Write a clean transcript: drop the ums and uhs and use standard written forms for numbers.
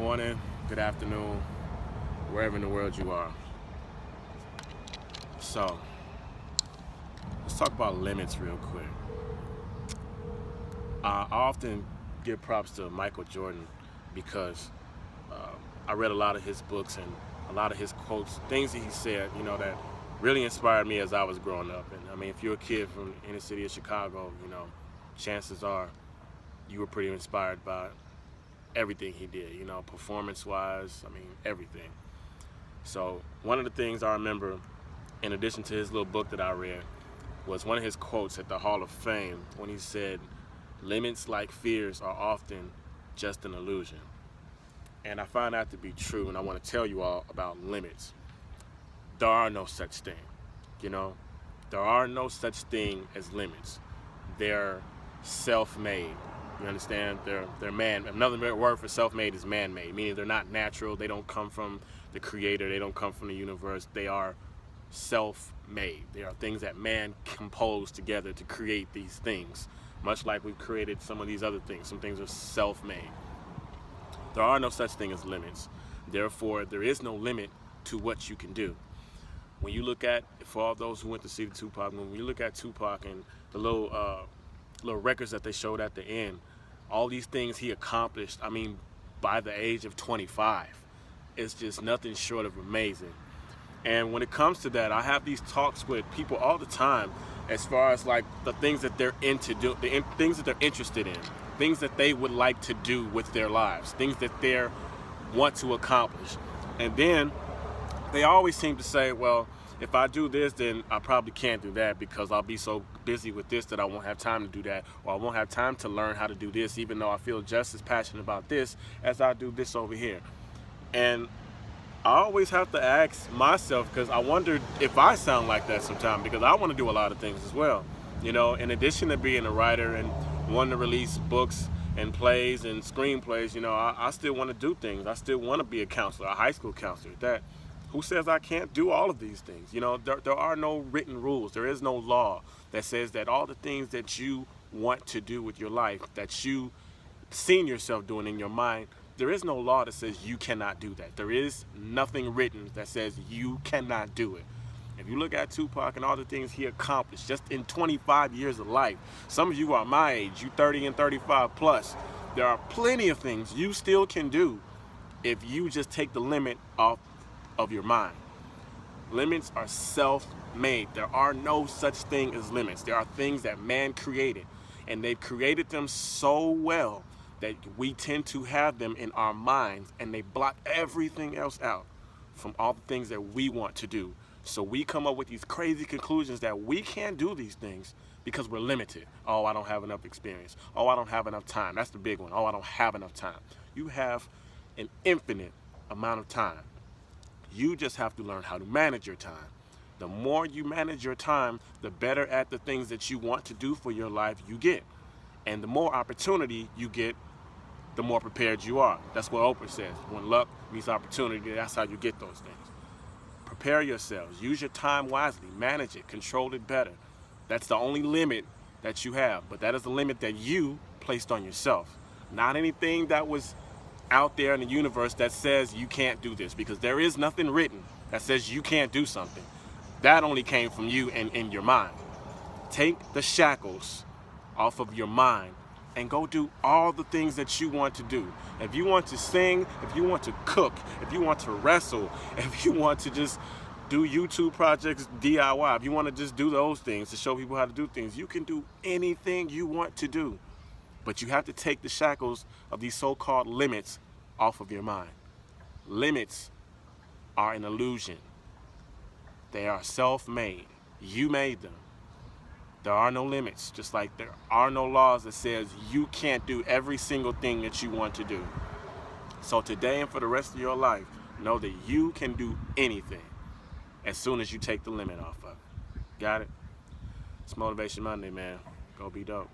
morning, good afternoon, wherever in the world you are. So, let's talk about limits real quick. I often give props to Michael Jordan because I read a lot of his books and a lot of his quotes, things that he said, that really inspired me as I was growing up. And I mean, if you're a kid from the inner city of Chicago, chances are you were pretty inspired by everything he did, performance-wise, everything. So one of the things I remember, in addition to his little book that I read, was one of his quotes at the Hall of Fame when he said, "Limits like fears are often just an illusion." And I find that to be true, and I want to tell you all about limits. There are no such thing, There are no such thing as limits. They're self-made. You understand? They're man. Another word for self-made is man-made, meaning they're not natural. They don't come from the creator. They don't come from the universe. They are self-made. They are things that man composed together to create these things, much like we've created some of these other things. Some things are self-made. There are no such thing as limits. Therefore, there is no limit to what you can do. When you look at, for all those who went to see the Tupac movie, when you look at Tupac and the little records that they showed at the end, all these things he accomplished, by the age of 25, it's just nothing short of amazing. And when it comes to that, I have these talks with people all the time as far as like the things that they're things that they're interested in, things that they would like to do with their lives, things that they want to accomplish. And then they always seem to say, well, if I do this, then I probably can't do that because I'll be so busy with this that I won't have time to do that, or I won't have time to learn how to do this, even though I feel just as passionate about this as I do this over here. And I always have to ask myself, because I wonder if I sound like that sometimes, because I want to do a lot of things as well. In addition to being a writer and wanting to release books and plays and screenplays, I still want to do things. I still want to be a counselor, a high school counselor. Who says I can't do all of these things? There are no written rules. There is no law that says that all the things that you want to do with your life, that you seen yourself doing in your mind, there is no law that says you cannot do that. There is nothing written that says you cannot do it. If you look at Tupac and all the things he accomplished just in 25 years of life, some of you are my age, you 30 and 35 plus, there are plenty of things you still can do if you just take the limit off of your mind. Limits are self-made. There are no such thing as limits. There are things that man created, and they've created them so well that we tend to have them in our minds, and they block everything else out from all the things that we want to do. So we come up with these crazy conclusions that we can't do these things because we're limited. Oh, I don't have enough experience. Oh, I don't have enough time. That's the big one. Oh, I don't have enough time. You have an infinite amount of time. You just have to learn how to manage your time. The more you manage your time, the better at the things that you want to do for your life you get. And the more opportunity you get, the more prepared you are. That's what Oprah says. When luck meets opportunity, that's how you get those things. Prepare yourselves. Use your time wisely. Manage it. Control it better. That's the only limit that you have. But that is the limit that you placed on yourself. Not anything that was out there in the universe that says you can't do this, because there is nothing written that says you can't do something. That only came from you and in your mind. Take the shackles off of your mind and go do all the things that you want to do. If you want to sing, if you want to cook, if you want to wrestle, if you want to just do YouTube projects DIY, if you want to just do those things to show people how to do things, you can do anything you want to do. But you have to take the shackles of these so-called limits off of your mind. Limits are an illusion. They are self-made. You made them. There are no limits, just like there are no laws that says you can't do every single thing that you want to do. So today and for the rest of your life, know that you can do anything as soon as you take the limit off of it. Got it? It's Motivation Monday, man. Go be dope.